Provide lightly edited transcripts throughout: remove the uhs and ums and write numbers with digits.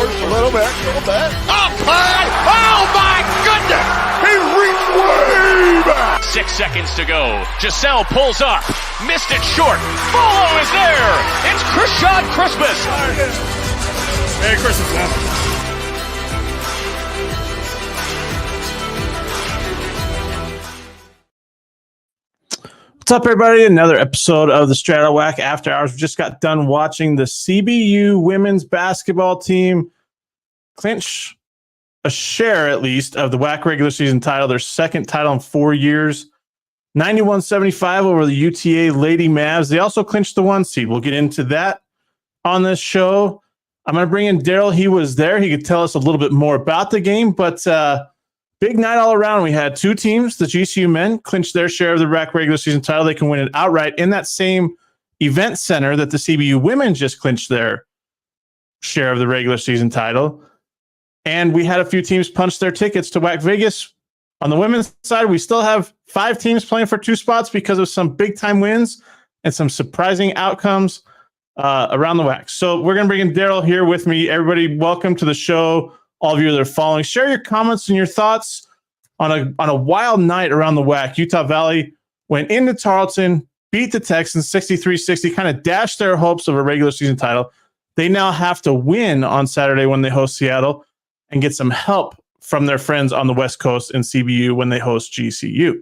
forward a little bit. Up high! Oh my goodness! He reached way back! 6 seconds to go. Giselle pulls up. Missed it short. Follow is there. It's Christian Christmas. Merry Christmas, man. What's up, everybody? Another episode of the Strata WAC After Hours. We just got done watching the CBU women's basketball team clinch a share, at least, of the WAC regular season title, their second title in 4 years. 91-75 over the UTA Lady Mavs. They also clinched the 1 seed. We'll get into that on this show. I'm going to bring in Daryl. He was there. He could tell us a little bit more about the game, but big night all around. We had two teams. The GCU men clinched their share of the WAC regular season title. They can win it outright in that same event center that the CBU women just clinched their share of the regular season title. And we had a few teams punch their tickets to WAC Vegas. On the women's side, we still have 5 teams playing for 2 spots because of some big-time wins and some surprising outcomes around the WAC. So we're going to bring in Daryl here with me. Everybody, welcome to the show. All of you that are following, share your comments and your thoughts on a wild night around the WAC. Utah Valley went into Tarleton, beat the Texans 63-60, kind of dashed their hopes of a regular season title. They now have to win on Saturday when they host Seattle and get some help from their friends on the West Coast in CBU when they host GCU.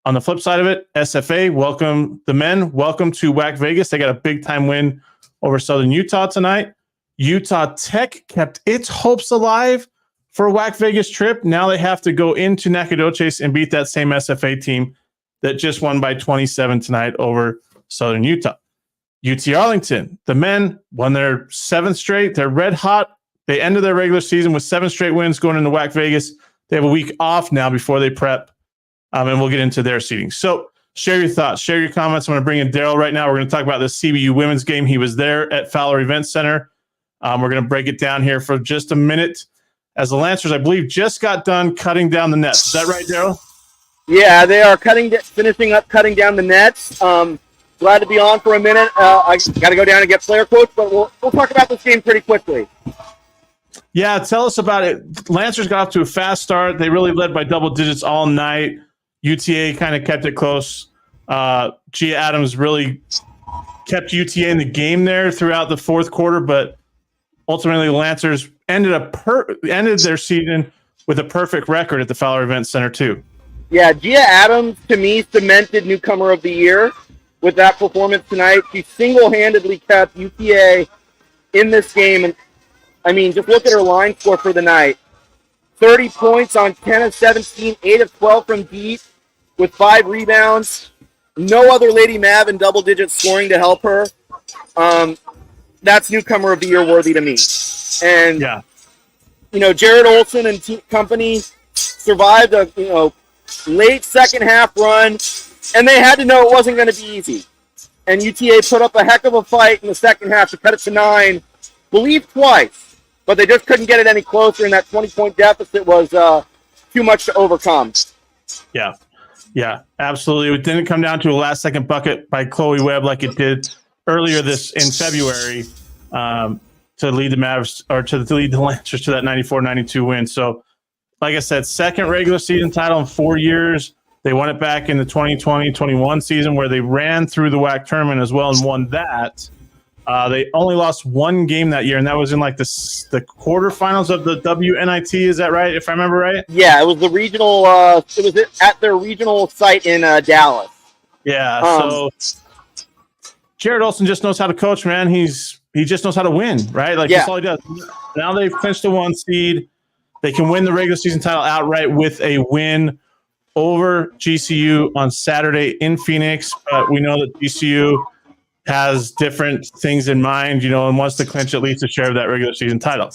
On the flip side of it, SFA, welcome the men. Welcome to WAC Vegas. They got a big-time win over Southern Utah tonight. Utah Tech kept its hopes alive for a WAC Vegas trip. Now they have to go into Nacogdoches and beat that same SFA team that just won by 27 tonight over Southern Utah. UT Arlington, the men won their 7th straight. They're red hot. They ended their regular season with 7 straight wins going into WAC Vegas. They have a week off now before they prep, and we'll get into their seeding. So share your thoughts, share your comments. I'm going to bring in Daryl right now. We're going to talk about the CBU women's game. He was there at Fowler Event Center. We're going to break it down here for just a minute as the Lancers, I believe, just got done cutting down the nets. Is that right, Daryl? Yeah, they are finishing up cutting down the nets. Glad to be on for a minute. I got to go down and get player quotes, but we'll talk about this game pretty quickly. Yeah, tell us about it. Lancers got off to a fast start. They really led by double digits all night. UTA kind of kept it close. Gia Adams really kept UTA in the game there throughout the fourth quarter, but ultimately, the Lancers ended their season with a perfect record at the Fowler Event Center, too. Yeah, Gia Adams, to me, cemented newcomer of the year with that performance tonight. She single-handedly kept UTA in this game. And, I mean, just look at her line score for the night. 30 points on 10 of 17, 8 of 12 from deep with 5 rebounds. No other Lady Mav in double-digit scoring to help her. That's newcomer of the year worthy to me. And, yeah, Jared Olson and company survived a, late second half run, and they had to know it wasn't going to be easy. And UTA put up a heck of a fight in the second half to cut it to 9, believe twice, but they just couldn't get it any closer, and that 20-point deficit was too much to overcome. Yeah, absolutely. It didn't come down to a last-second bucket by Chloe Webb like it did earlier in February to lead the Mavs or to lead the Lancers to that 94-92 win. So, like I said, second regular season title in 4 years. They won it back in the 2020-21 season where they ran through the WAC tournament as well and won that. They only lost 1 game that year, and that was in like the quarterfinals of the WNIT. Is that right? If I remember right? Yeah, it was the regional. It was at their regional site in Dallas. Yeah. So Jared Olson just knows how to coach, man. He just knows how to win, right? Like that's all he does. Now they've clinched the 1 seed. They can win the regular season title outright with a win over GCU on Saturday in Phoenix. But we know that GCU has different things in mind, and wants to clinch at least a share of that regular season title.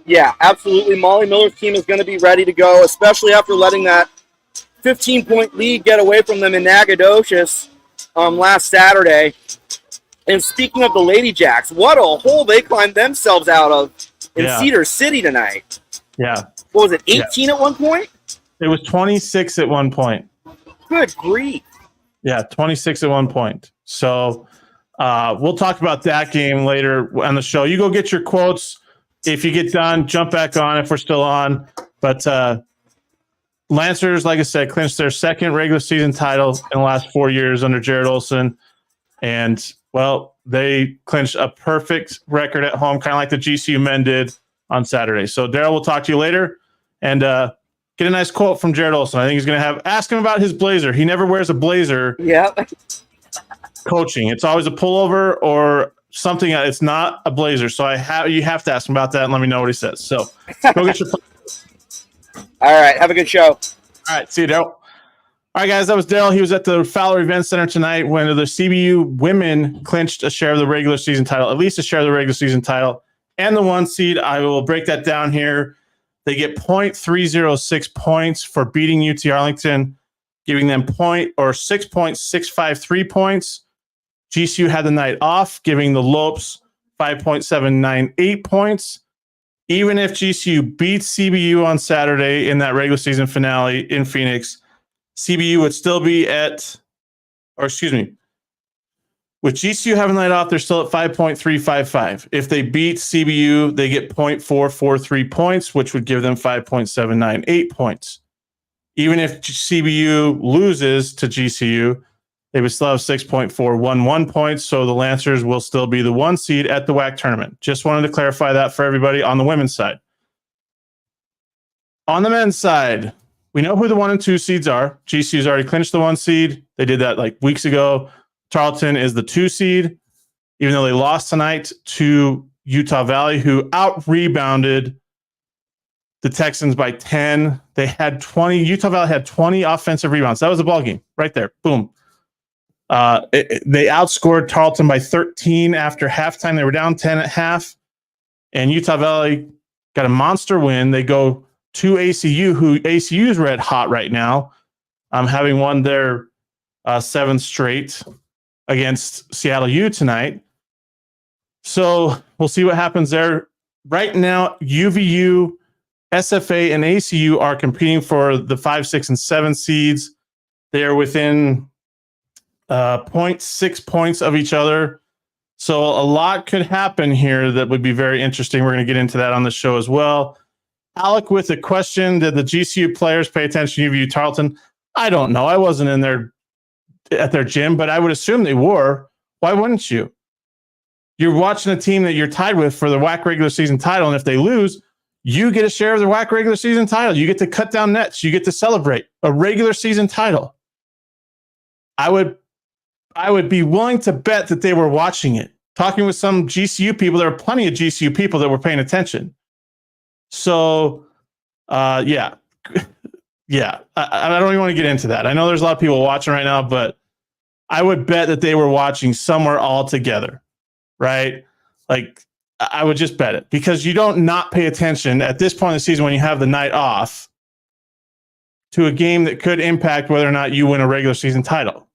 Yeah, absolutely. Molly Miller's team is going to be ready to go, especially after letting that 15-point lead get away from them in Nacogdoches last Saturday. And speaking of the Lady Jacks, what a hole they climbed themselves out of in Cedar City tonight. Yeah. What was it, 18 at one point? It was 26 at one point. Good grief. Yeah, 26 at one point. So we'll talk about that game later on the show. You go get your quotes. If you get done, jump back on if we're still on. But Lancers, like I said, clinched their second regular season title in the last 4 years under Jared Olson. And, well, they clinched a perfect record at home, kind of like the GCU men did on Saturday. So, Daryl, we'll talk to you later. And get a nice quote from Jared Olson. I think he's going to ask him about his blazer. He never wears a blazer. Yeah. Coaching. It's always a pullover or something. It's not a blazer. So you have to ask him about that and let me know what he says. So go get your. All right. Have a good show. All right. See you, Daryl. All right, guys. That was Daryl. He was at the Fowler Event Center tonight when the CBU women clinched a share of the regular season title, at least a share of the regular season title, and the 1 seed. I will break that down here. They get 0.306 points for beating UT Arlington, giving them 6.653 points. GCU had the night off, giving the Lopes 5.798 points. Even if GCU beats CBU on Saturday in that regular season finale in Phoenix, CBU would still be with GCU having the night off, they're still at 5.355. If they beat CBU, they get 0.443 points, which would give them 5.798 points. Even if CBU loses to GCU, they would still have 6.411 points, so the Lancers will still be the 1 seed at the WAC tournament. Just wanted to clarify that for everybody on the women's side. On the men's side, we know who the 1 and 2 seeds are. GCU's already clinched the 1 seed. They did that like weeks ago. Tarleton is the 2 seed, even though they lost tonight to Utah Valley, who out-rebounded the Texans by 10. They had 20. Utah Valley had 20 offensive rebounds. That was the ball game right there. Boom. They outscored Tarleton by 13 after halftime. They were down 10 at half, and Utah Valley got a monster win. They go to ACU, who ACU is red hot right now, having won their 7th straight against Seattle U tonight. So we'll see what happens there. Right now, UVU, SFA, and ACU are competing for the 5, 6, and 7 seeds. They are within 0.6 points of each other. So a lot could happen here that would be very interesting. We're going to get into that on the show as well. Alec with a question: did the GCU players pay attention to UVU Tarleton? I don't know. I wasn't in there at their gym, but I would assume they were. Why wouldn't you? You're watching a team that you're tied with for the WAC regular season title, and if they lose, you get a share of the WAC regular season title. You get to cut down nets. You get to celebrate a regular season title. I would be willing to bet that they were watching it. Talking with some GCU people, there are plenty of GCU people that were paying attention. So, yeah. I don't even want to get into that. I know there's a lot of people watching right now, but I would bet that they were watching somewhere all together, right? Like, I would just bet it, because you don't not pay attention at this point in the season when you have the night off to a game that could impact whether or not you win a regular season title.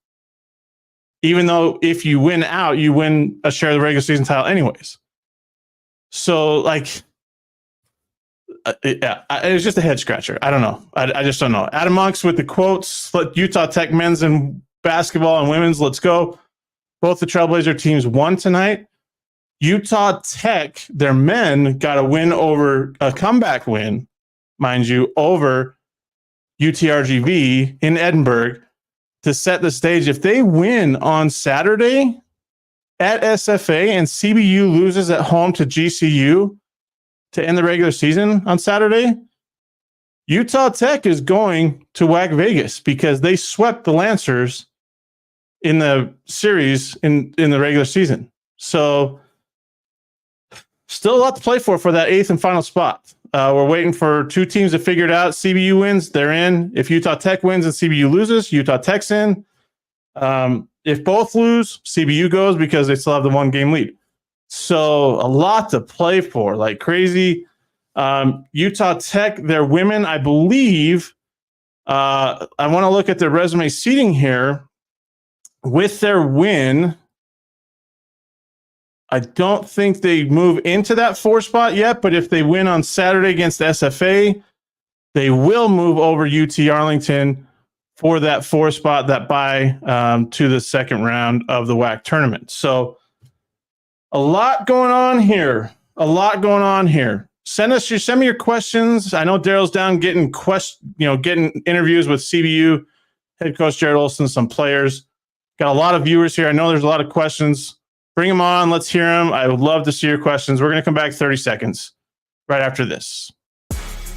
Even though if you win out, you win a share of the regular season title anyways. So, like, it was just a head scratcher. I don't know. I just don't know. Adam Monks with the quotes: "Let Utah Tech men's and basketball and women's, let's go." Both the Trailblazer teams won tonight. Utah Tech, their men, got a comeback win, mind you, over UTRGV in Edinburgh to set the stage. If they win on Saturday at SFA and CBU loses at home to GCU to end the regular season on Saturday, Utah Tech is going to WAC Vegas because they swept the Lancers in the series in the regular season. So still a lot to play for that 8th and final spot. We're waiting for 2 teams to figure it out. CBU wins, they're in. If Utah Tech wins and CBU loses, Utah Tech's in. If both lose, CBU goes because they still have the 1-game lead. So a lot to play for, like crazy. Utah Tech, their women, I believe, I want to look at their resume seating here. With their win, I don't think they move into that 4 spot yet, but if they win on Saturday against SFA, they will move over UT Arlington for that 4 spot, that bye to the second round of the WAC tournament. So a lot going on here a lot going on here. Send me your questions. I know Daryl's down getting interviews with CBU head coach Jared Olson, some players. Got a lot of viewers here. I know there's a lot of questions. Bring them on. Let's hear them. I would love to see your questions. We're going to come back 30 seconds right after this.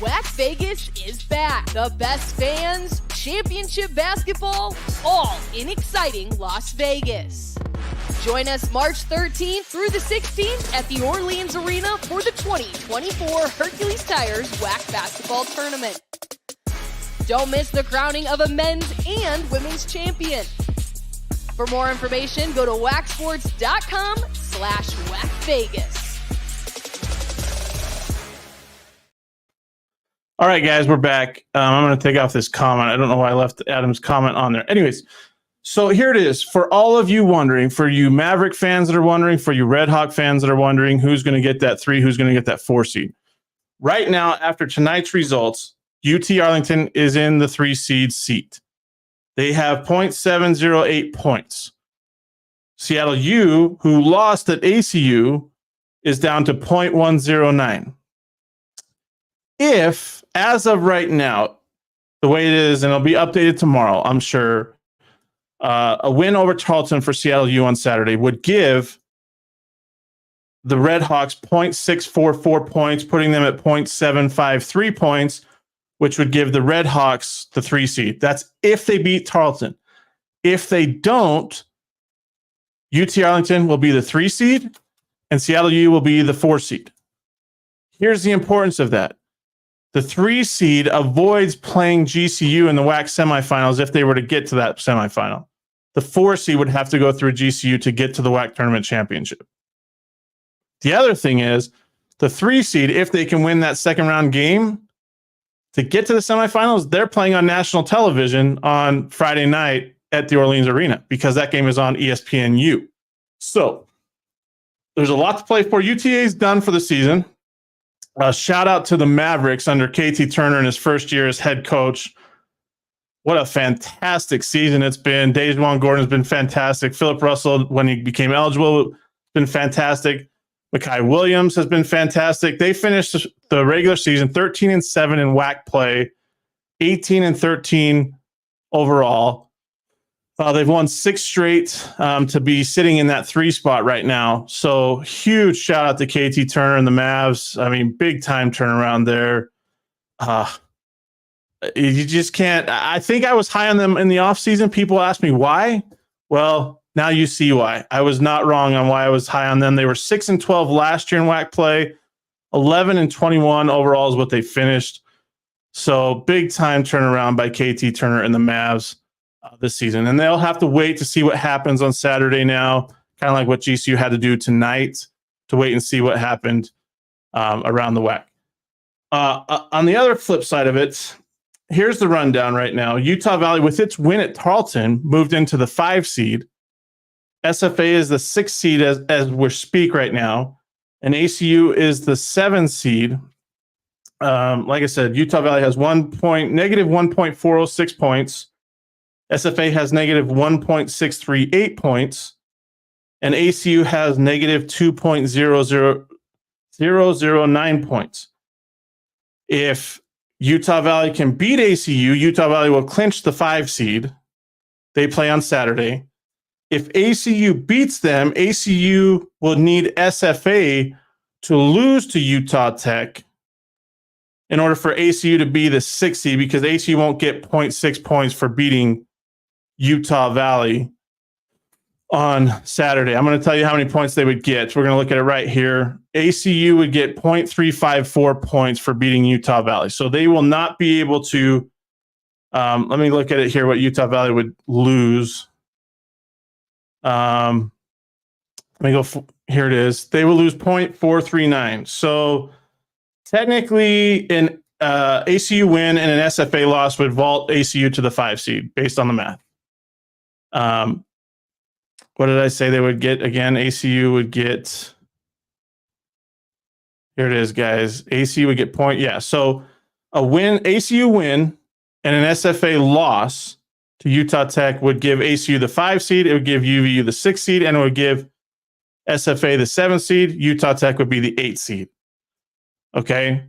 WAC Vegas is back. The best fans, championship basketball, all in exciting Las Vegas. Join us March 13th through the 16th at the Orleans Arena for the 2024 Hercules Tires WAC Basketball Tournament. Don't miss the crowning of a men's and women's champion. For more information, go to wacsports.com/WACVegas. All right, guys, we're back. I'm going to take off this comment. I don't know why I left Adam's comment on there. Anyways, so here it is. For all of you wondering, for you Maverick fans that are wondering, for you Red Hawk fans that are wondering who's going to get that 3, who's going to get that 4 seed. Right now, after tonight's results, UT Arlington is in the 3 seed seat. They have 0.708 points. Seattle U, who lost at ACU, is down to 0.109. If, as of right now, the way it is, and it'll be updated tomorrow, I'm sure, a win over Tarleton for Seattle U on Saturday would give the Red Hawks 0.644 points, putting them at 0.753 points, which would give the Red Hawks the 3 seed. That's if they beat Tarleton. If they don't, UT Arlington will be the 3 seed and Seattle U will be the 4 seed. Here's the importance of that. The 3 seed avoids playing GCU in the WAC semifinals if they were to get to that semifinal. The 4 seed would have to go through GCU to get to the WAC tournament championship. The other thing is the 3 seed, if they can win that second round game, to get to the semifinals, they're playing on national television on Friday night at the Orleans Arena because that game is on ESPNU. So there's a lot to play for. UTA's done for the season. Shout out to the Mavericks under KT Turner in his first year as head coach. What a fantastic season it's been. Dejuan Gordon has been fantastic. Philip Russell, when he became eligible, been fantastic. Makai Williams has been fantastic. They finished the regular season 13-7 in WAC play, 18-13 overall. They've won 6 straight to be sitting in that 3 spot right now. So huge shout out to KT Turner and the Mavs. I mean, big time turnaround there. You just can't. I think I was high on them in the offseason. People ask me why. Well, now you see why. I was not wrong on why I was high on them. They were 6-12 last year in WAC play. 11-21 overall is what they finished. So big time turnaround by KT Turner and the Mavs this season. And they'll have to wait to see what happens on Saturday now, kind of like what GCU had to do tonight to wait and see what happened around the WAC. On the other flip side of it, here's the rundown right now. Utah Valley, with its win at Tarleton, moved into the 5 seed. SFA is the 6th seed as we speak right now, and ACU is the 7 seed. Like I said, Utah Valley has negative 1.406 points. SFA has negative 1.638 points, and ACU has negative 2.00009 points. If Utah Valley can beat ACU, Utah Valley will clinch the 5 seed. They play on Saturday. If ACU beats them, ACU will need SFA to lose to Utah Tech in order for ACU to be the 6th seed, because ACU won't get 0.6 points for beating Utah Valley on Saturday. I'm going to tell you how many points they would get. We're going to look at it right here. ACU would get 0.354 points for beating Utah Valley. So they will not be able to, let me look at it here, what Utah Valley would lose. Let me go, here it is. They will lose 0.439. So technically an ACU win and an SFA loss would vault ACU to the 5 seed based on the math. What did I say they would get again? ACU would get, here it is, guys. ACU would get so a win, ACU win, and an SFA loss to Utah Tech would give ACU the 5 seed. It would give UVU the 6 seed, and it would give SFA the 7 seed, Utah Tech would be the 8 seed. Okay.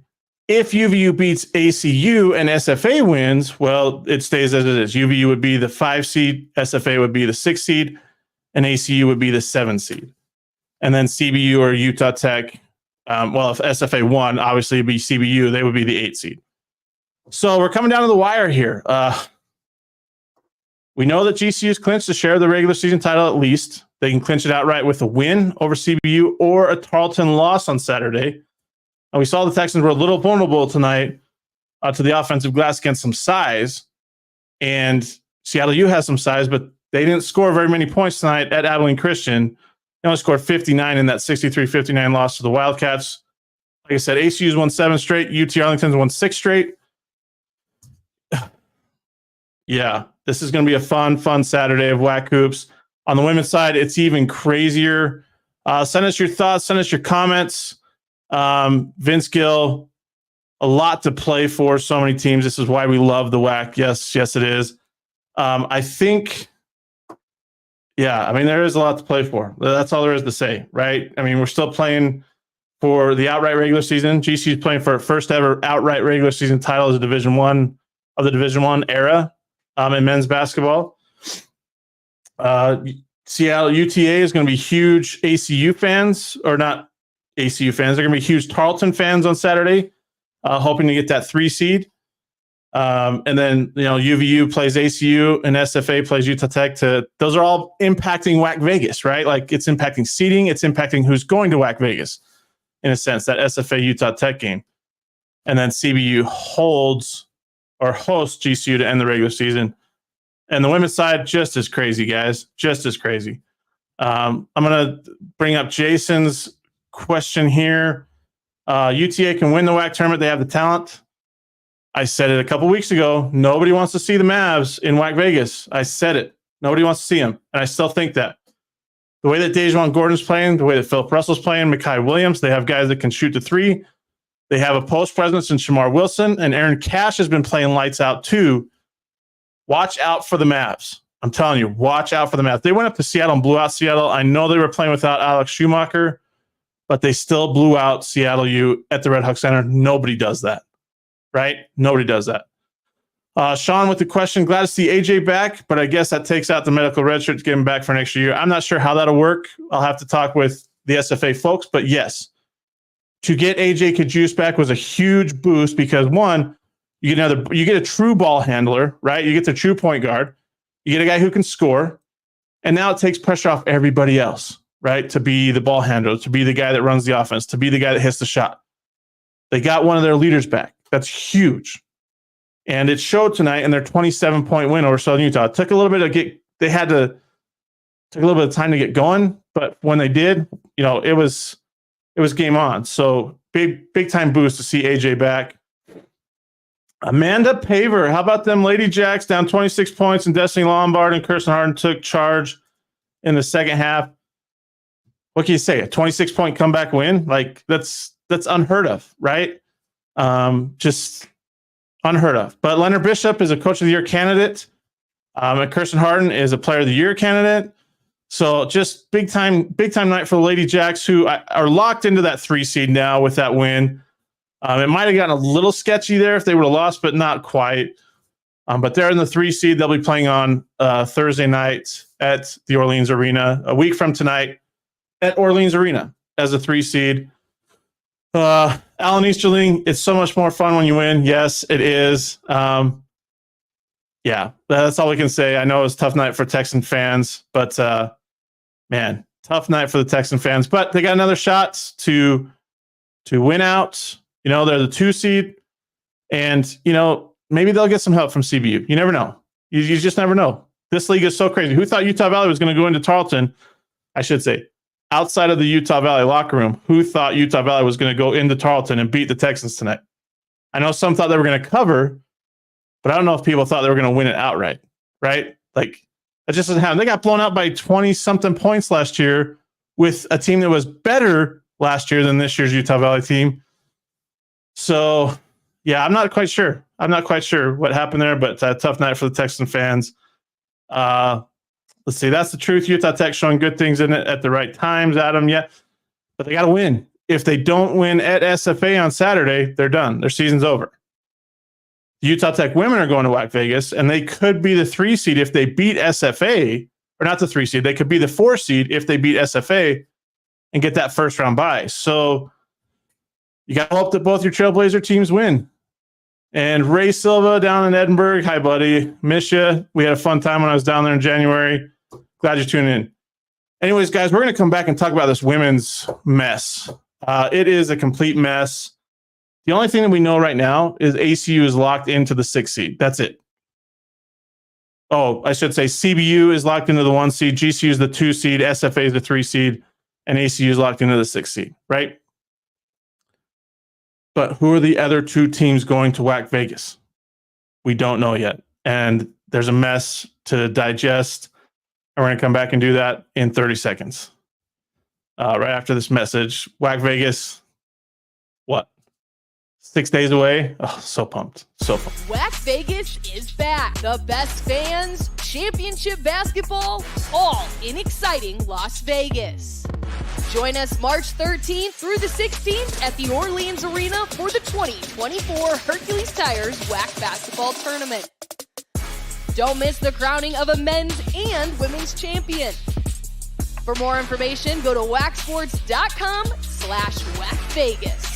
If UVU beats ACU and SFA wins, well, it stays as it is. UVU would be the 5 seed, SFA would be the 6 seed, and ACU would be the 7 seed. And then CBU or Utah Tech, if SFA won, obviously it'd be CBU, they would be the 8 seed. So we're coming down to the wire here. We know that GCU's clinched to share the regular season title at least. They can clinch it outright with a win over CBU or a Tarleton loss on Saturday. And we saw the Texans were a little vulnerable tonight to the offensive glass against some size. And Seattle U has some size, but they didn't score very many points tonight at Abilene Christian. They only scored 59 in that 63-59 loss to the Wildcats. Like I said, ACU's won 7 straight. UT Arlington's won 6 straight. Yeah, this is going to be a fun Saturday of WAC hoops. On the women's side, it's even crazier. Send us your thoughts. Send us your comments. Vince Gill, a lot to play for. So many teams. This is why we love the WAC. Yes, it is. I think, there is a lot to play for. That's all there is to say, right? I mean, we're still playing for the outright regular season. GC is playing for its first ever outright regular season title as a Division I era in men's basketball. Seattle UTA is going to be huge ACU fans, or not ACU fans. They're going to be huge Tarleton fans on Saturday, hoping to get that 3 seed. And then, UVU plays ACU and SFA plays Utah Tech. Those are all impacting WAC Vegas, right? Like, it's impacting seeding. It's impacting who's going to WAC Vegas, in a sense, that SFA Utah Tech game. And then CBU hosts GCU to end the regular season. And the women's side, just as crazy, guys. Just as crazy. I'm going to bring up Jason's question here. UTA can win the WAC tournament. They have the talent. I said it a couple weeks ago. Nobody wants to see the Mavs in WAC Vegas. I said it. Nobody wants to see them. And I still think that. The way that Dejuan Gordon's playing, the way that Philip Russell's playing, Mekhi Williams, they have guys that can shoot the 3. They have a post presence in Shamar Wilson, and Aaron Cash has been playing lights out too. Watch out for the Mavs. I'm telling you, watch out for the Mavs. They went up to Seattle and blew out Seattle. I know they were playing without Alex Schumacher, but they still blew out Seattle U at the Red Hawk Center. Nobody does that, right? Nobody does that. Sean with the question, glad to see AJ back, but I guess that takes out the medical redshirt to get him back for next year. I'm not sure how that'll work. I'll have to talk with the SFA folks, but yes, to get AJ Kajus back was a huge boost because, one, you get a true ball handler, right? You get the true point guard. You get a guy who can score, and now it takes pressure off everybody else, right? To be the ball handler, to be the guy that runs the offense, to be the guy that hits the shot. They got one of their leaders back. That's huge. And it showed tonight in their 27-point win over Southern Utah. It took a little bit took a little bit of time to get going, but when they did, it was game on. So big time boost to see AJ back. Amanda Paver, how about them Lady Jacks down 26 points, and Destiny Lombard and Kirsten Harden took charge in the second half. What can you say? A 26-point comeback win? Like, that's unheard of, right? Just unheard of. But Leonard Bishop is a Coach of the Year candidate. And Kirsten Harden is a Player of the Year candidate. So just big time night for the Lady Jacks, who are locked into that 3 seed now with that win. It might have gotten a little sketchy there if they would have lost, but not quite. But they're in the 3 seed. They'll be playing on Thursday night at the Orleans Arena, a week from tonight at Orleans Arena as a 3 seed. Alan Easterling, it's so much more fun when you win. Yes, it is. Yeah, that's all we can say. I know it was a tough night for Texan fans, but man, tough night for the Texan fans. But they got another shot to win out. They're the 2 seed, and maybe they'll get some help from CBU. You never know. You just never know. This league is so crazy. Who thought Utah Valley was going to go into Tarleton? I should say, outside of the Utah Valley locker room, who thought Utah Valley was going to go into Tarleton and beat the Texans tonight? I know some thought they were going to cover, but I don't know if people thought they were going to win it outright, right? Like, that just doesn't happen. They got blown out by 20-something points last year with a team that was better last year than this year's Utah Valley team. So, yeah, I'm not quite sure. I'm not quite sure what happened there, but a tough night for the Texan fans. Let's see. That's the truth. Utah Tech showing good things in it at the right times, Adam. Yeah, but they got to win. If they don't win at SFA on Saturday, they're done. Their season's over. The Utah Tech women are going to WAC Vegas, and they could be the 3 seed if they beat SFA, or not the 3 seed. They could be the 4 seed if they beat SFA and get that first round bye. So you got to hope that both your Trailblazer teams win. And Ray Silva down in Edinburgh. Hi, buddy. Miss you. We had a fun time when I was down there in January. Glad you tuned in. Anyways, guys, we're going to come back and talk about this women's mess. It is a complete mess. The only thing that we know right now is ACU is locked into the 6 seed. That's it. Oh, I should say CBU is locked into the 1 seed, GCU is the 2 seed, SFA is the 3 seed, and ACU is locked into the 6 seed, right? But who are the other 2 teams going to WAC Vegas? We don't know yet. And there's a mess to digest. And we're going to come back and do that in 30 seconds. Right after this message. WAC Vegas, what? 6 days away? Oh, so pumped. So pumped. WAC Vegas is back. The best fans, championship basketball, all in exciting Las Vegas. Join us March 13th through the 16th at the Orleans Arena for the 2024 Hercules Tires WAC Basketball Tournament. Don't miss the crowning of a men's and women's champion. For more information, go to wacsports.com/WACVegas.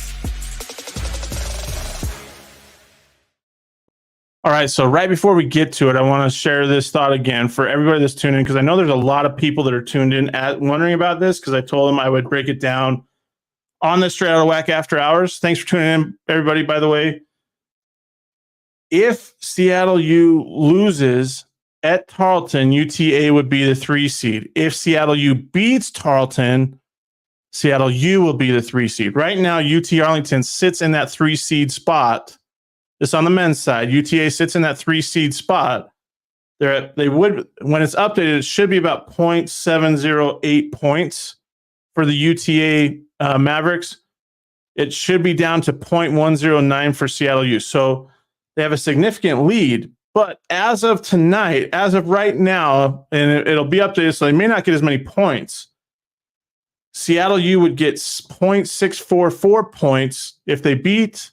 All right, so right before we get to it, I want to share this thought again for everybody that's tuned in, because I know there's a lot of people that are tuned in wondering about this, because I told them I would break it down on the Straight Outta WAC After Hours. Thanks for tuning in, everybody, by the way. If Seattle U loses at Tarleton, UTA would be the 3 seed. If Seattle U beats Tarleton, Seattle U will be the 3 seed. Right now, UT Arlington sits in that 3 seed spot. This on the men's side. UTA sits in that 3 seed spot. They would, when it's updated, it should be about 0.708 points for the UTA Mavericks. It should be down to 0.109 for Seattle U. So they have a significant lead. But as of tonight, as of right now, and it'll be updated, so they may not get as many points. Seattle U would get 0.644 points if they beat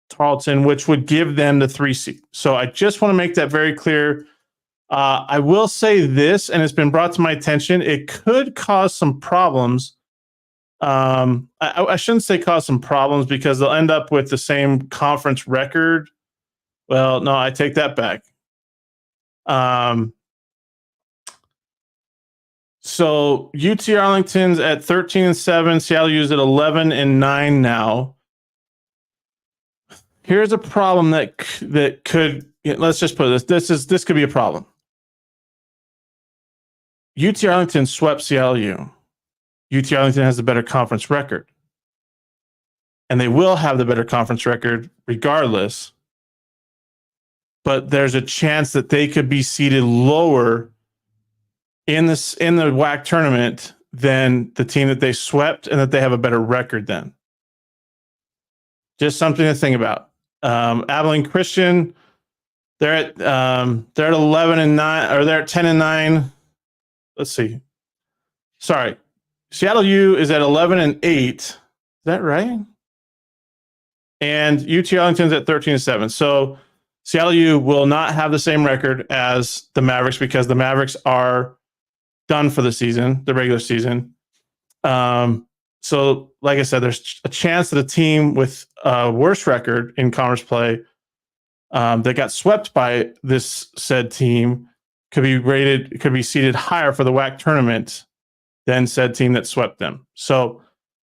Tarleton, which would give them the 3 seed. So I just want to make that very clear. I will say this, and it's been brought to my attention, it could cause some problems. I shouldn't say cause some problems, because they'll end up with the same conference record. Well, no, I take that back. So UT Arlington's at 13-7, Seattle U's at 11-9 now. Here's a problem that could, let's just put this could be a problem. UT Arlington swept Seattle U. UT Arlington has the better conference record. And they will have the better conference record regardless. But there's a chance that they could be seated lower in the WAC tournament than the team that they swept, and that they have a better record than. Just something to think about. Abilene Christian, they're at 11-9, or they're at 10-9. Let's see. Sorry, Seattle U is at 11-8. Is that right? And UT Arlington's at 13-7. So Seattle U will not have the same record as the Mavericks, because the Mavericks are done for the season, the regular season. So, like I said, there's a chance that a team with a worse record in conference play that got swept by this said team could be seated higher for the WAC tournament than said team that swept them. So,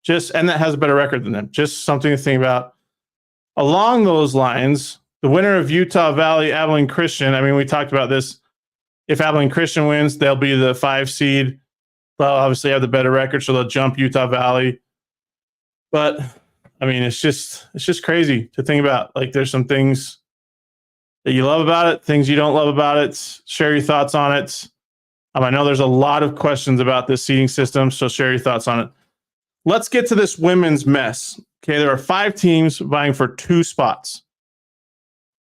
and that has a better record than them. Just something to think about. Along those lines, the winner of Utah Valley, Abilene Christian, I mean, we talked about this. If Abilene Christian wins, they'll be the 5 seed. They'll obviously have the better record, so they'll jump Utah Valley. But I mean, it's just crazy to think about. Like, there's some things that you love about it, things you don't love about it. Share your thoughts on it. I know there's a lot of questions about this seeding system, so share your thoughts on it. Let's get to this women's mess. Okay, there are 5 teams vying for 2 spots.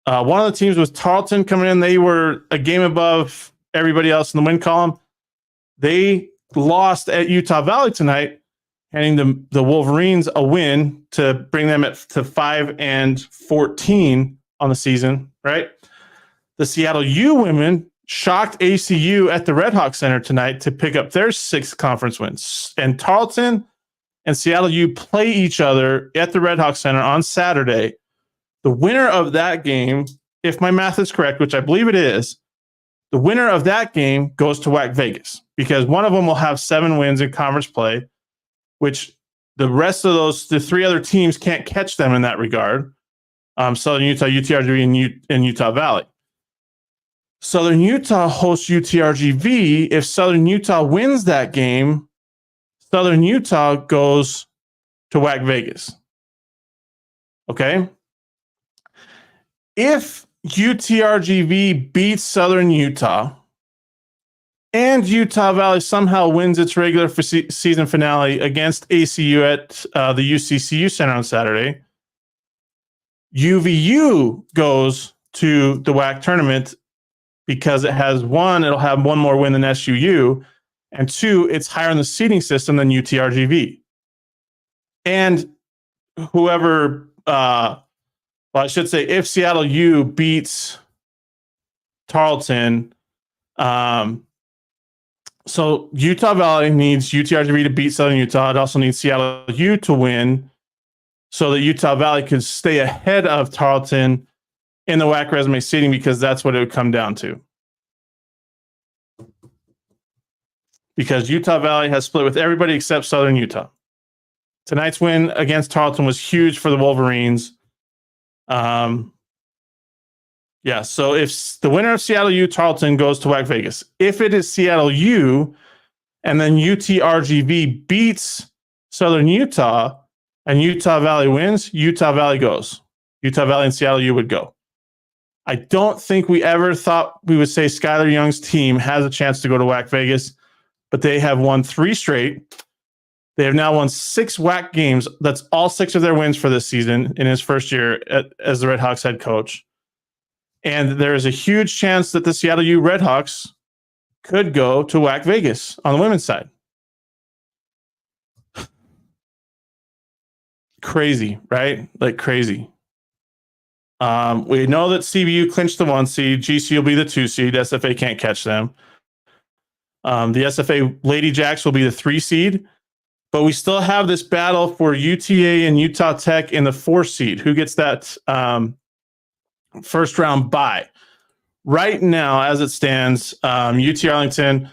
One of the teams was Tarleton coming in. They were a game above everybody else in the win column. They lost at Utah Valley tonight, handing the Wolverines a win to bring them to 5-14 on the season, right? The Seattle U women shocked ACU at the Red Hawk Center tonight to pick up their 6th conference wins. And Tarleton and Seattle U play each other at the Red Hawk Center on Saturday. The winner of that game, if my math is correct, which I believe it is, the winner of that game goes to WAC Vegas because one of them will have 7 wins in conference play, which the rest of the 3 other teams can't catch them in that regard. Southern Utah, UTRGV, and Utah Valley. Southern Utah hosts UTRGV. If Southern Utah wins that game, Southern Utah goes to WAC Vegas. Okay? If UTRGV beats Southern Utah and Utah Valley somehow wins its regular season finale against ACU at the UCCU Center on Saturday, UVU goes to the WAC tournament because it has it'll have one more win than SUU, and 2, it's higher in the seeding system than UTRGV. And whoever, I should say, if Seattle U beats Tarleton, so Utah Valley needs UTRGV to beat Southern Utah. It also needs Seattle U to win so that Utah Valley could stay ahead of Tarleton in the WAC resume seeding, because that's what it would come down to. Because Utah Valley has split with everybody except Southern Utah. Tonight's win against Tarleton was huge for the Wolverines. So if the winner of Seattle U Tarleton goes to WAC Vegas, if it is Seattle U and then UTRGV beats Southern Utah and Utah Valley wins, Utah Valley goes. Utah Valley and Seattle U would go. I don't think we ever thought we would say Skylar Young's team has a chance to go to WAC Vegas, but they have won 3 straight. They have now won 6 WAC games. That's all 6 of their wins for this season in his first year as the Red Hawks head coach. And there is a huge chance that the Seattle U Red Hawks could go to WAC Vegas on the women's side. Crazy, right? Like crazy. We know that CBU clinched the 1 seed. GC will be the 2 seed. SFA can't catch them. The SFA Lady Jacks will be the 3 seed. But we still have this battle for UTA and Utah Tech in the 4 seed. Who gets that first round bye? Right now, as it stands, UT Arlington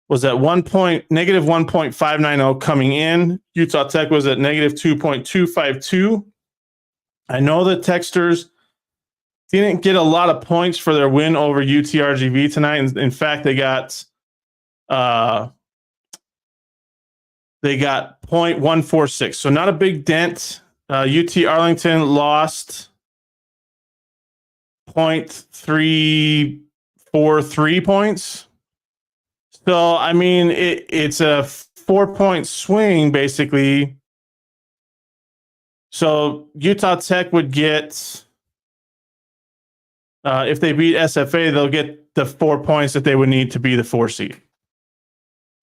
was at negative 1.590 coming in. Utah Tech was at negative 2.252. I know the Techsters didn't get a lot of points for their win over UTRGV tonight. In fact, they got 0.146. So not a big dent. UT Arlington lost 0.343 points. So, I mean, it's a 4-point swing, basically. So Utah Tech would get, if they beat SFA, they'll get the 4 points that they would need to be the 4 seed.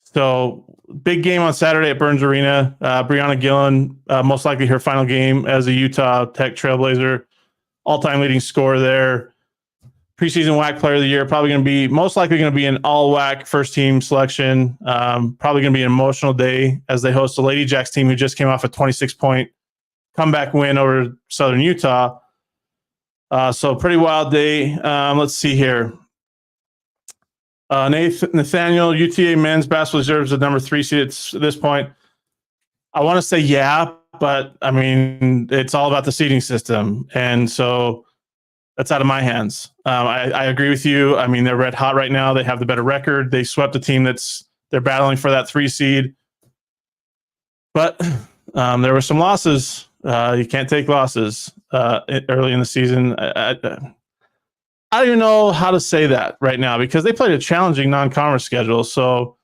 So big game on Saturday at Burns Arena. Brianna Gillen, most likely her final game as a Utah Tech Trailblazer, all-time leading scorer there. Preseason WAC Player of the Year, most likely going to be an all-WAC first-team selection. Probably going to be an emotional day as they host the Lady Jacks team who just came off a 26-point comeback win over Southern Utah. So pretty wild day. Let's see here. Nathaniel, UTA men's basketball deserves the number 3 seed at this point. I want to say yeah, but I mean, it's all about the seeding system. And so that's out of my hands. I agree with you. I mean, they're red hot right now. They have the better record. They swept a team they're battling for that 3 seed. But there were some losses. You can't take losses early in the season. I don't even know how to say that right now because they played a challenging non-conference schedule. So,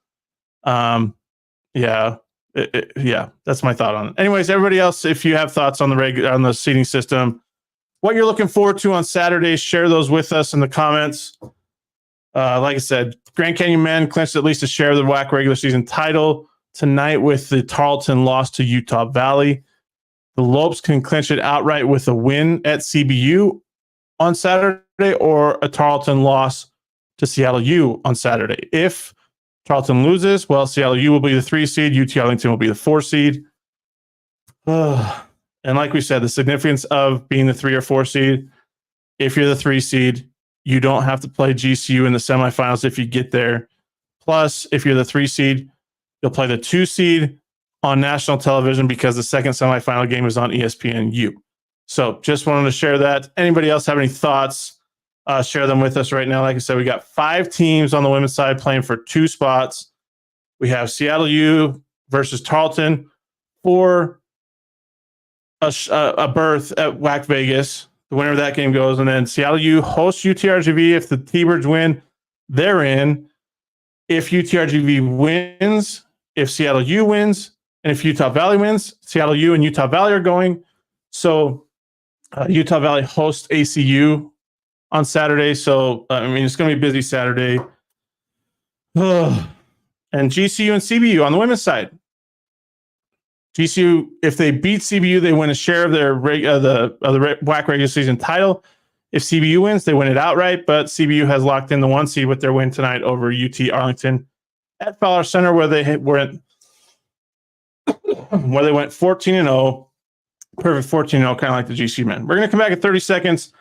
yeah, that's my thought on it. Anyways, everybody else, if you have thoughts on the seeding system, what you're looking forward to on Saturday, share those with us in the comments. Like I said, Grand Canyon men clinched at least a share of the WAC regular season title tonight with the Tarleton loss to Utah Valley. The Lopes can clinch it outright with a win at CBU on Saturday or a Tarleton loss to Seattle U on Saturday. If Tarleton loses, well, Seattle U will be the 3 seed, UT Arlington will be the 4 seed. And like we said, the significance of being the 3 or 4 seed, if you're the 3 seed, you don't have to play GCU in the semifinals if you get there. Plus, if you're the 3 seed, you'll play the 2 seed on national television because the second semifinal game is on ESPNU. So just wanted to share that. Anybody else have any thoughts? Share them with us right now. Like I said, we got 5 teams on the women's side playing for 2 spots. We have Seattle U versus Tarleton for a berth at WAC Vegas. The winner of that game goes, and then Seattle U hosts UTRGV. If the T-Birds win, they're in. If UTRGV wins, if Seattle U wins, and if Utah Valley wins, Seattle U and Utah Valley are going. So Utah Valley hosts ACU on Saturday. So, it's going to be a busy Saturday. And GCU and CBU on the women's side. GCU, if they beat CBU, they win a share of their the WAC regular season title. If CBU wins, they win it outright. But CBU has locked in the 1 seed with their win tonight over UT Arlington at Fowler Center, where they went 14-0, perfect 14-0, kind of like the GCU men. We're going to come back in 30 seconds,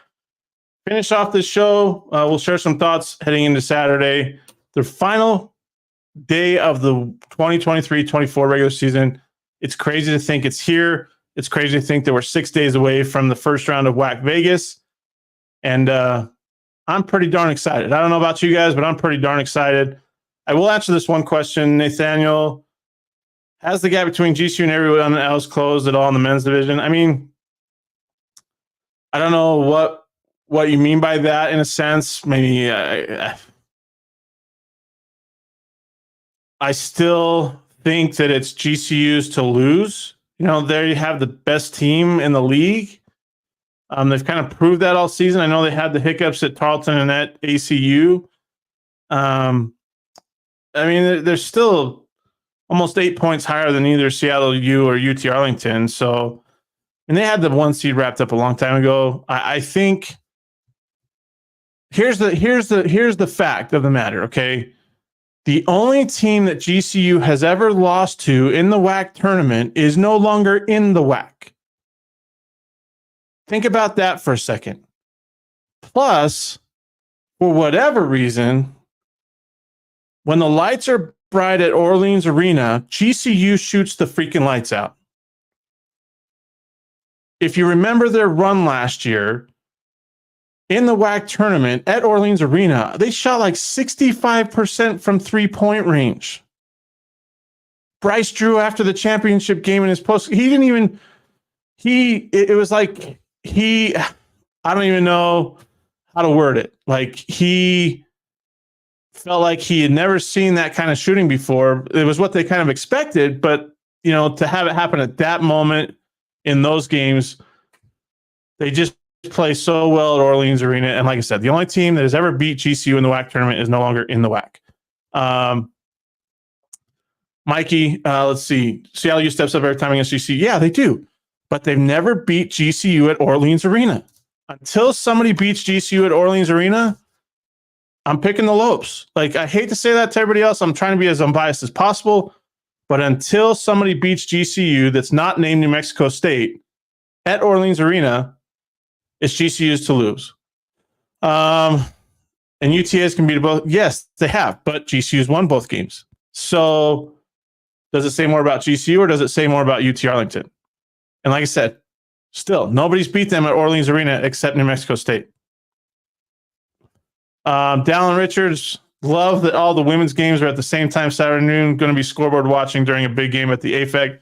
finish off this show. We'll share some thoughts heading into Saturday, the final day of the 2023-24 regular season. It's crazy to think it's here. It's crazy to think that we're 6 days away from the first round of WAC Vegas. And I'm pretty darn excited. I don't know about you guys, but I'm pretty darn excited. I will answer this one question, Nathaniel. Has the gap between GCU and everyone else closed at all in the men's division? I mean, I don't know what you mean by that in a sense. Maybe I still think that it's GCU's to lose. There you have the best team in the league. They've kind of proved that all season. I know they had the hiccups at Tarleton and at ACU. They're still almost 8 points higher than either Seattle U or UT Arlington. So, and they had the 1 seed wrapped up a long time ago. I think here's the fact of the matter. Okay. The only team that GCU has ever lost to in the WAC tournament is no longer in the WAC. Think about that for a second. Plus, for whatever reason, when the lights are bright at Orleans Arena, GCU shoots the freaking lights out. If you remember their run last year, in the WAC tournament at Orleans Arena, they shot like 65% from 3-point range. Bryce Drew, after the championship game in his post, it was like I don't even know how to word it. Like, he felt like he had never seen that kind of shooting before. It was what they kind of expected, but to have it happen at that moment in those games, they just play so well at Orleans Arena. And like I said, the only team that has ever beat GCU in the WAC tournament is no longer in the WAC. Mikey, let's see. Seattle U steps up every time against GCU. Yeah, they do. But they've never beat GCU at Orleans Arena. Until somebody beats GCU at Orleans Arena, I'm picking the Lopes. Like, I hate to say that to everybody else. I'm trying to be as unbiased as possible. But until somebody beats GCU that's not named New Mexico State at Orleans Arena, it's GCU's to lose. And UTAs can beat both. Yes, they have, but GCU's won both games. So does it say more about GCU or does it say more about UT Arlington? And like I said, still, nobody's beat them at Orleans Arena except New Mexico State. Dallin Richards, love that all the women's games are at the same time Saturday noon. Going to be scoreboard watching during a big game at the AFEC.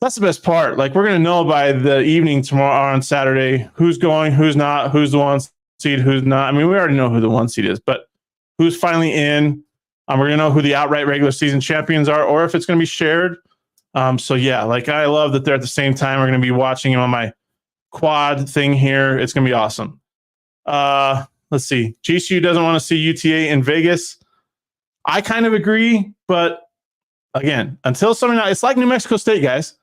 That's the best part. Like, we're going to know by the evening tomorrow on Saturday who's going, who's not, who's the 1 seed, who's not. I mean, we already know who the 1 seed is, but who's finally in. We're going to know who the outright regular season champions are, or if it's going to be shared. So yeah, like, I love that they're at the same time. We're going to be watching them on my quad thing here. It's going to be awesome. let's see. GCU doesn't want to see UTA in Vegas. I kind of agree, but again, until somebody, it's like New Mexico State, guys.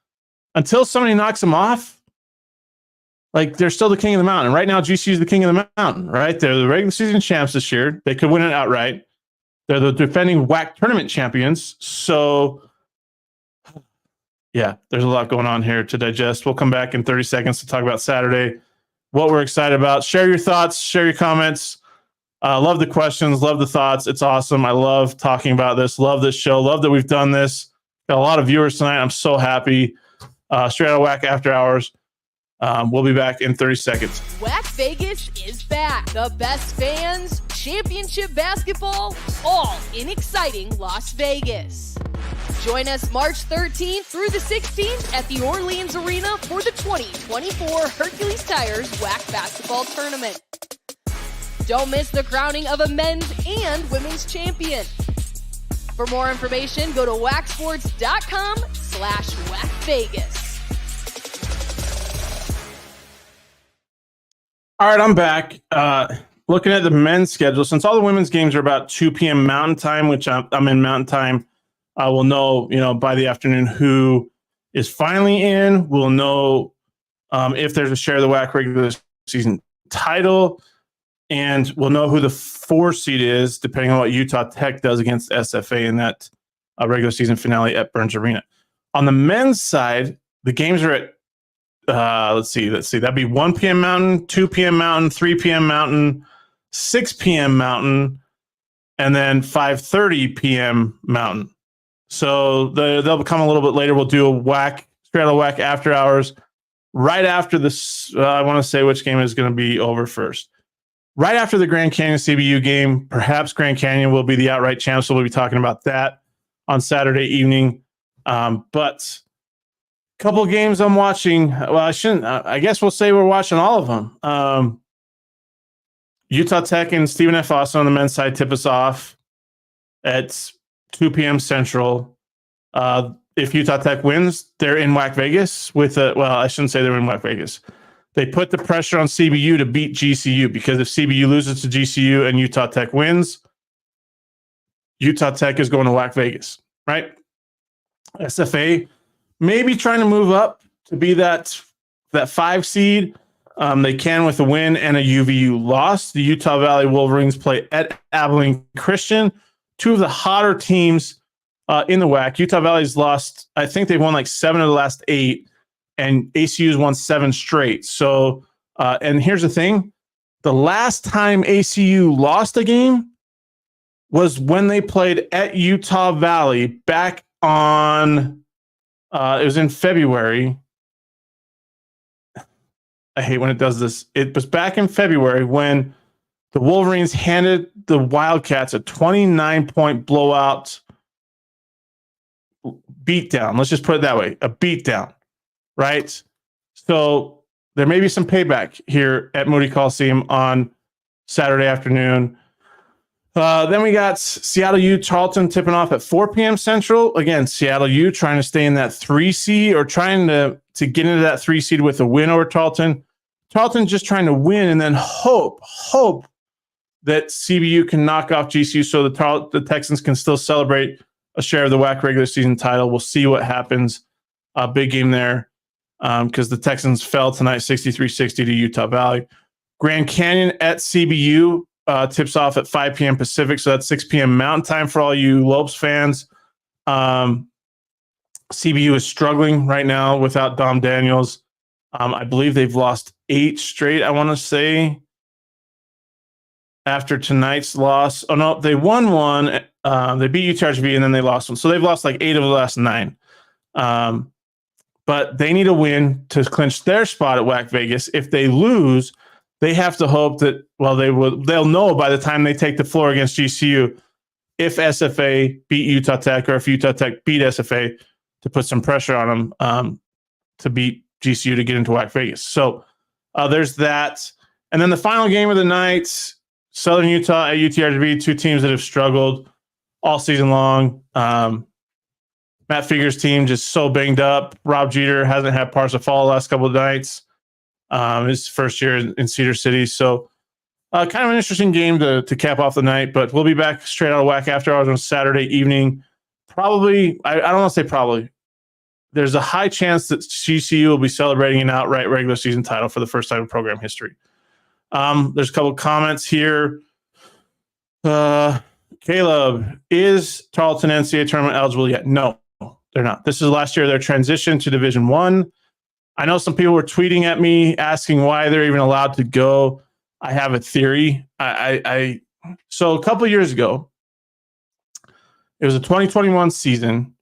Until somebody knocks them off, like they're still the king of the mountain. Right now, GCU is the king of the mountain, right? They're the regular season champs this year. They could win it outright. They're the defending WAC tournament champions. So, yeah, there's a lot going on here to digest. We'll come back in 30 seconds to talk about Saturday, what we're excited about. Share your thoughts, share your comments. Love the questions, love the thoughts. It's awesome. I love talking about this. Love this show. Love that we've done this. Got a lot of viewers tonight. I'm so happy. Straight Outta WAC After Hours. We'll be back in 30 seconds. WAC Vegas is back. The best fans, championship basketball, all in exciting Las Vegas. Join us March 13th through the 16th at the Orleans Arena for the 2024 Hercules Tires WAC Basketball Tournament. Don't miss the crowning of a men's and women's champion. For more information, go to wacsports.com/WACVegas. All right, I'm back. Looking at the men's schedule, since all the women's games are about 2 p.m. Mountain Time, which I'm in Mountain Time, we'll know, by the afternoon who is finally in. We'll know if there's a share of the WAC regular season title, and we'll know who the 4 seed is, depending on what Utah Tech does against SFA in that regular season finale at Burns Arena. On the men's side, the games are at let's see. That'd be 1 p.m. Mountain, 2 p.m. Mountain, 3 p.m. Mountain, 6 p.m. Mountain, and then 5:30 p.m. Mountain. So they'll come a little bit later. We'll do a Straight Outta WAC After Hours right after this. I want to say which game is going to be over first. Right after the Grand Canyon CBU game, perhaps Grand Canyon will be the outright champ, so we'll be talking about that on Saturday evening. But couple of games I'm watching. Well, I shouldn't. I guess we'll say we're watching all of them. Utah Tech and Stephen F. Austin on the men's side tip us off at 2 p.m. Central. If Utah Tech wins, they're in WAC Vegas with a. Well, I shouldn't say they're in WAC Vegas. They put the pressure on CBU to beat GCU, because if CBU loses to GCU and Utah Tech wins, Utah Tech is going to WAC Vegas, right? SFA maybe trying to move up to be that 5 seed. They can with a win and a UVU loss. The Utah Valley Wolverines play at Abilene Christian, 2 of the hotter teams in the WAC. Utah Valley's lost, I think they've won like 7 of the last 8, and ACU's won 7 straight. So, and here's the thing. The last time ACU lost a game was when they played at Utah Valley back on... it was in February. I hate when it does this. It was back in February when the Wolverines handed the Wildcats a 29-point blowout beatdown. Let's just put it that way, a beatdown, right? So there may be some payback here at Moody Coliseum on Saturday afternoon. Then we got Seattle U Charlton tipping off at 4 p.m. Central. Again, Seattle U trying to stay in that 3 seed, or trying to get into that 3 seed with a win over Charlton. Charlton just trying to win and then hope that CBU can knock off GCU so the Texans can still celebrate a share of the WAC regular season title. We'll see what happens. Big game there because the Texans fell tonight 63-60 to Utah Valley. Grand Canyon at CBU. Tips off at 5 p.m. Pacific, so that's 6 p.m. Mountain Time for all you Lopes fans. CBU is struggling right now without Dom Daniels. I believe they've lost 8 straight, I want to say, after tonight's loss. Oh, no, they won 1. They beat UTRGV, and then they lost 1. So they've lost like 8 of the last 9. But they need a win to clinch their spot at WAC Vegas. If they lose, they have to hope that, they'll know by the time they take the floor against GCU if SFA beat Utah Tech, or if Utah Tech beat SFA, to put some pressure on them to beat GCU to get into WAC Vegas. So there's that. And then the final game of the night, Southern Utah at UTRGV, 2 teams that have struggled all season long. Matt Figure's team just so banged up. Rob Jeter hasn't had Parsifal the last couple of nights. His first year in Cedar City. So Kind of an interesting game to cap off the night, but we'll be back straight out of whack after hours on Saturday evening. Probably, I don't want to say probably. There's a high chance that GCU will be celebrating an outright regular season title for the first time in program history. There's a couple of comments here. Caleb, is Tarleton NCAA tournament eligible yet? No, they're not. This is last year their transition to Division I. I know some people were tweeting at me asking why they're even allowed to go. I have a theory. So a couple of years ago, it was a 2021 season.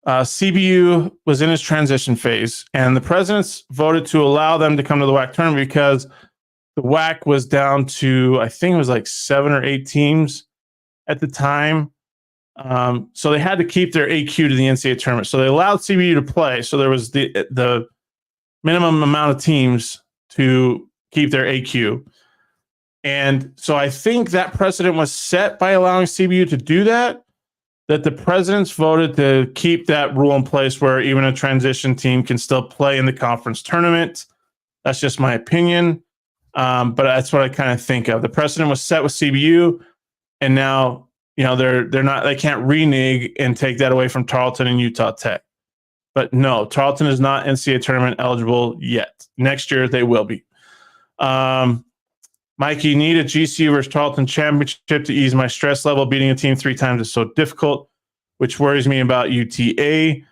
CBU was in its transition phase, and the presidents voted to allow them to come to the WAC tournament because the WAC was down to, I think it was like 7 or 8 teams at the time. So they had to keep their AQ to the NCAA tournament. So they allowed CBU to play. So there was the minimum amount of teams to keep their AQ. And so I think that precedent was set by allowing CBU to do that the presidents voted to keep that rule in place where even a transition team can still play in the conference tournament. That's just my opinion. But that's what I kind of think of. The precedent was set with CBU, and now, they can't renege and take that away from Tarleton and Utah Tech. But no, Tarleton is not NCAA tournament eligible yet. Next year they will be. Mike, you need a GCU versus Tarleton championship to ease my stress level. Beating a team 3 times is so difficult, which worries me about UTA.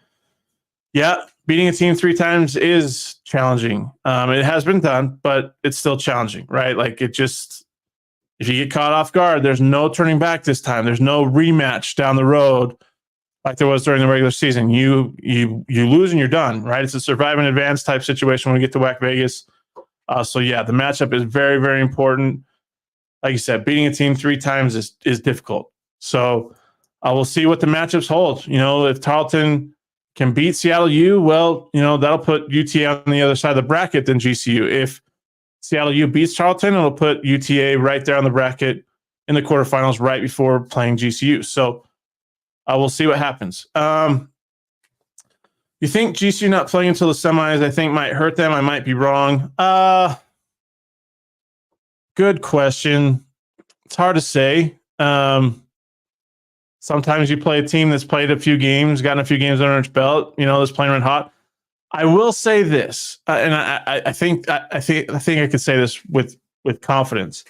Yeah, beating a team 3 times is challenging. It has been done, but it's still challenging, right? Like if you get caught off guard, there's no turning back this time. There's no rematch down the road like there was during the regular season. You lose and you're done, right? It's a survive and advance type situation when we get to WAC Vegas. So yeah, the matchup is very, very important. Like you said, beating a team 3 times is difficult. So we'll see what the matchups hold. If Tarleton can beat Seattle U, well, that'll put UTA on the other side of the bracket than GCU. If Seattle U beats Tarleton, it'll put UTA right there on the bracket in the quarterfinals right before playing GCU. So we'll see what happens. You think GCU not playing until the semis, I think, might hurt them? I might be wrong. Good question. It's hard to say. Sometimes you play a team that's played a few games, gotten a few games under its belt, that's playing red hot. I will say this, and I think I could say this with confidence.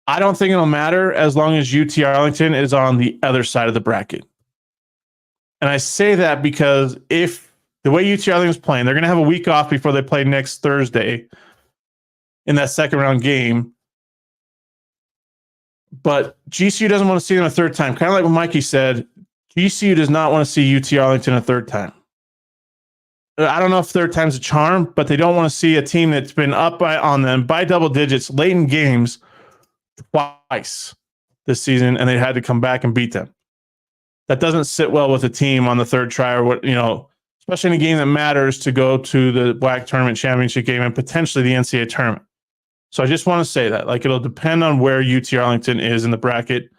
I don't think it'll matter as long as UT Arlington is on the other side of the bracket. And I say that because if the way UT Arlington's playing, they're going to have a week off before they play next Thursday in that second round game. But GCU doesn't want to see them a third time. Kind of like what Mikey said, GCU does not want to see UT Arlington a third time. I don't know if third time's a charm, but they don't want to see a team that's been up on them by double digits late in games twice this season, and they had to come back and beat them. That doesn't sit well with a team on the third try, or especially in a game that matters to go to the WAC tournament championship game and potentially the NCAA tournament. So I just want to say that, it'll depend on where UT Arlington is in the bracket.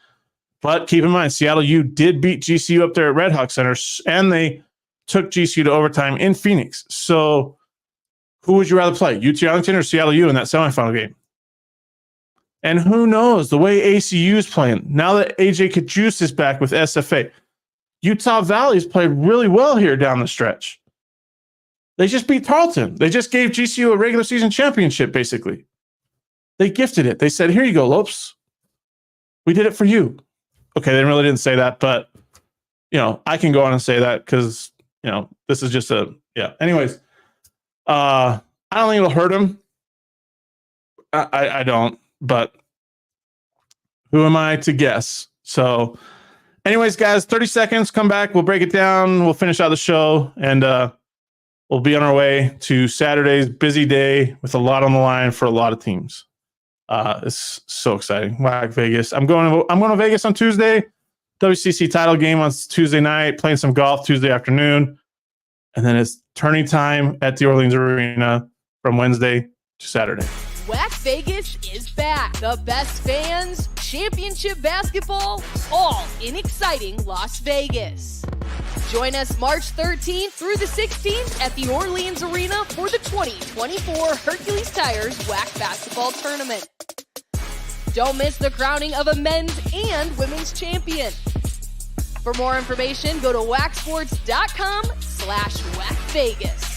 But keep in mind, Seattle U did beat GCU up there at Red Hawk Center, and they took GCU to overtime in Phoenix. So who would you rather play, UT Arlington or Seattle U in that semifinal game? And who knows, the way ACU is playing, now that AJ Kajus is back with SFA, Utah Valley's played really well here down the stretch. They just beat Tarleton. They just gave GCU a regular season championship, basically. They gifted it. They said, here you go, Lopes. We did it for you. Okay, they really didn't say that, but, I can go on and say that because, this is just Anyways, I don't think it'll hurt them. I don't. But who am I to guess? So anyways, guys, 30 seconds, come back. We'll break it down. We'll finish out the show, and we'll be on our way to Saturday's busy day with a lot on the line for a lot of teams. It's so exciting. WAC Vegas. I'm going to Vegas on Tuesday. WCC title game on Tuesday night, playing some golf Tuesday afternoon. And then it's turning time at the Orleans Arena from Wednesday to Saturday. WAC Vegas is back. The best fans, championship basketball, all in exciting Las Vegas. Join us March 13th through the 16th at the Orleans Arena for the 2024 Hercules Tires WAC Basketball Tournament. Don't miss the crowning of a men's and women's champion. For more information, go to wacsports.com/WACVegas.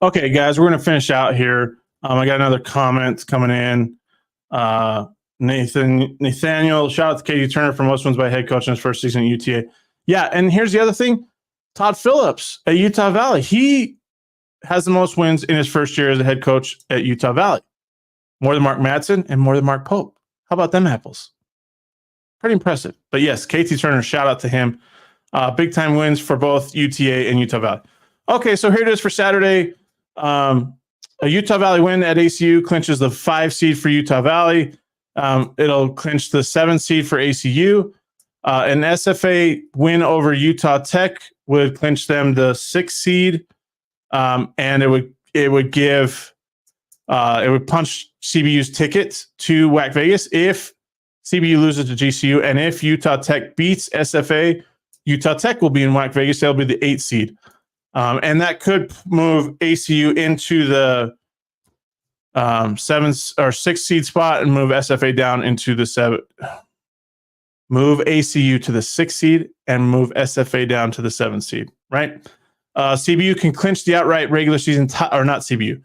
Okay, guys, we're going to finish out here. I got another comment coming in. Nathaniel, shout out to Katie Turner for most wins by head coach in his first season at UTA. Yeah, and here's the other thing. Todd Phillips at Utah Valley. He has the most wins in his first year as a head coach at Utah Valley. More than Mark Madsen and more than Mark Pope. How about them apples? Pretty impressive. But yes, KT Turner, shout out to him. Big time wins for both UTA and Utah Valley. Okay, so here it is for Saturday. A Utah Valley win at ACU clinches the 5 seed for Utah Valley. It'll clinch the 7 seed for ACU. An SFA win over Utah Tech would clinch them the 6 seed. And it would punch CBU's ticket to WAC Vegas if CBU loses to GCU, and if Utah Tech beats SFA, Utah Tech will be in WAC Vegas. They'll be the 8 seed, and that could move ACU into the 7 or 6 seed spot and move SFA down into the 7. Move ACU to the 6 seed and move SFA down to the 7 seed. Right. CBU can clinch the outright regular season or not CBU.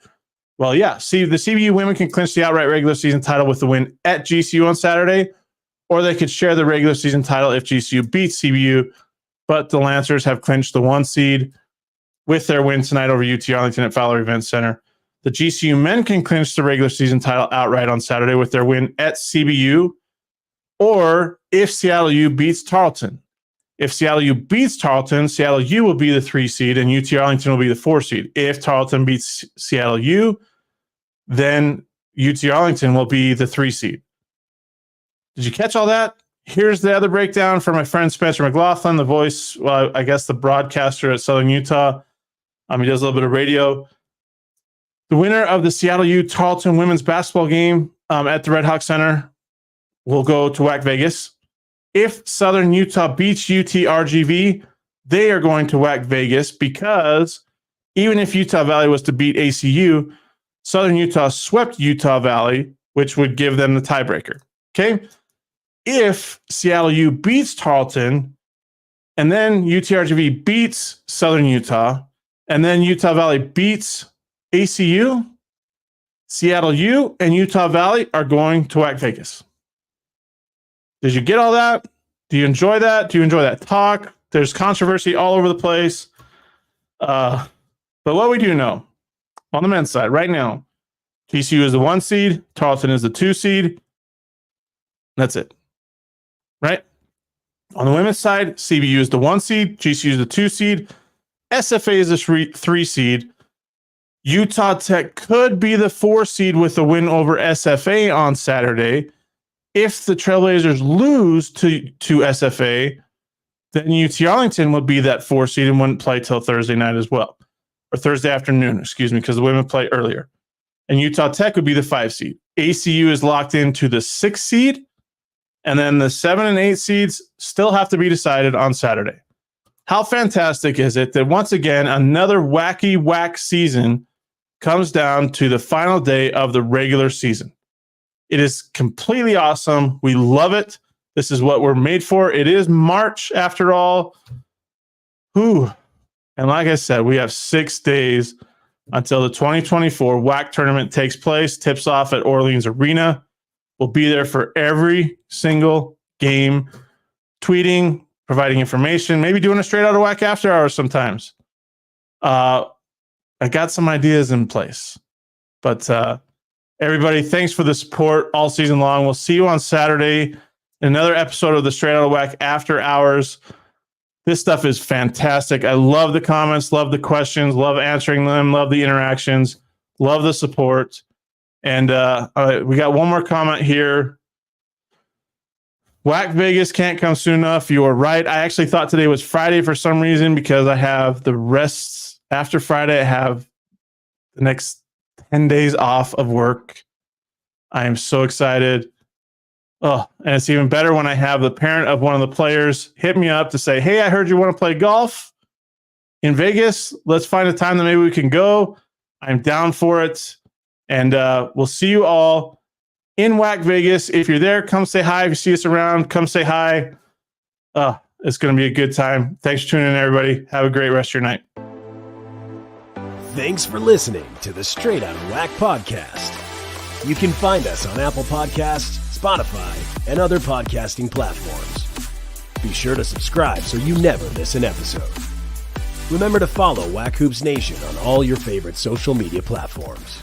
Well, yeah. See, the CBU women can clinch the outright regular season title with the win at GCU on Saturday, or they could share the regular season title if GCU beats CBU. But the Lancers have clinched the 1 seed with their win tonight over UT Arlington at Fowler Event Center. The GCU men can clinch the regular season title outright on Saturday with their win at CBU, or if Seattle U beats Tarleton. If Seattle U beats Tarleton, Seattle U will be the 3 seed and UT Arlington will be the 4 seed. If Tarleton beats Seattle U, then UT Arlington will be the 3 seed. Did you catch all that? Here's the other breakdown for my friend Spencer McLaughlin, the voice, well, I guess the broadcaster at Southern Utah. He does a little bit of radio. The winner of the Seattle U Tarleton women's basketball game at the Red Hawk Center will go to WAC Vegas. If Southern Utah beats UT RGV, they are going to WAC Vegas because even if Utah Valley was to beat ACU, Southern Utah swept Utah Valley, which would give them the tiebreaker. Okay? If Seattle U beats Tarleton, and then UT RGV beats Southern Utah, and then Utah Valley beats ACU, Seattle U and Utah Valley are going to WAC Vegas. Did you get all that? Do you enjoy that? Do you enjoy that talk? There's controversy all over the place. But what we do know on the men's side right now, TCU is the 1 seed, Tarleton is the 2 seed. That's it. Right? On the women's side, CBU is the 1 seed, GCU is the 2 seed, SFA is the 3 seed. Utah Tech could be the 4 seed with a win over SFA on Saturday. If the Trailblazers lose to SFA, then UT Arlington would be that 4 seed and wouldn't play till Thursday night as well. Or Thursday afternoon, because the women play earlier. And Utah Tech would be the 5 seed. ACU is locked into the 6 seed. And then the 7 and 8 seeds still have to be decided on Saturday. How fantastic is it that once again, another wacky whack season comes down to the final day of the regular season. It is completely awesome. We love it. This is what we're made for. It is March after all. Whew. And like I said, we have 6 days until the 2024 WAC tournament takes place. Tips off at Orleans Arena. We'll be there for every single game, tweeting, providing information, maybe doing a straight out of WAC after hours sometimes. I got some ideas in place. But everybody, thanks for the support all season long. We'll see you on Saturday in another episode of the Straight Out of WAC After Hours. This stuff is fantastic. I love the comments, love the questions, love answering them, love the interactions, love the support. And we got one more comment here. WAC Vegas can't come soon enough. You are right. I actually thought today was Friday for some reason because I have the rest after Friday. I have the next 10 days off of work. I am so excited. Oh, and it's even better when I have the parent of one of the players hit me up to say, hey, I heard you want to play golf in Vegas. Let's find a time that maybe we can go. I'm down for it. And we'll see you all in WAC Vegas. If you're there, come say hi. If you see us around, come say hi. It's going to be a good time. Thanks for tuning in, everybody. Have a great rest of your night. Thanks for listening to the Straight Outta WAC podcast. You can find us on Apple Podcasts, Spotify, and other podcasting platforms. Be sure to subscribe so you never miss an episode. Remember to follow WAC Hoops Nation on all your favorite social media platforms.